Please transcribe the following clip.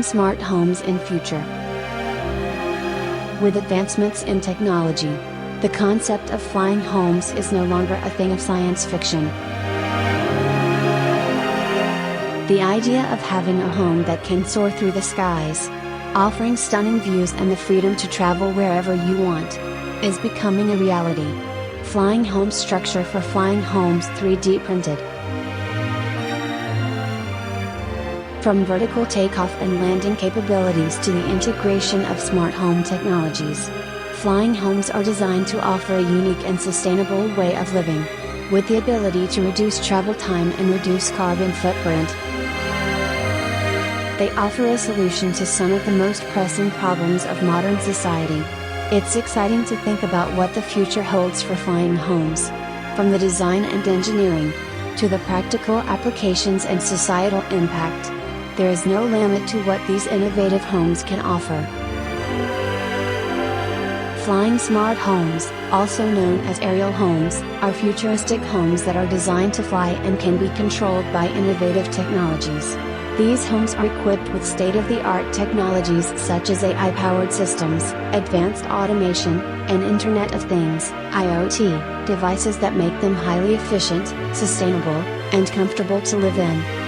flying smart homes in future. With advancements in technology, the concept of flying homes is no longer a thing of science fiction. The idea of having a home that can soar through the skies, offering stunning views and the freedom to travel wherever you want, is becoming a reality. Flying home structure for flying homes 3D printed. From vertical takeoff and landing capabilities to the integration of smart home technologies, flying homes are designed to offer a unique and sustainable way of living, with the ability to reduce travel time and reduce carbon footprint. They offer a solution to some of the most pressing problems of modern society. It's exciting to think about what the future holds for flying homes. From the design and engineering, to the practical applications and societal impact, there is no limit to what these innovative homes can offer. Flying smart homes, also known as aerial homes, are futuristic homes that are designed to fly and can be controlled by innovative technologies. These homes are equipped with state-of-the-art technologies such as AI-powered systems, advanced automation, and Internet of Things (IoT) devices that make them highly efficient, sustainable, and comfortable to live in.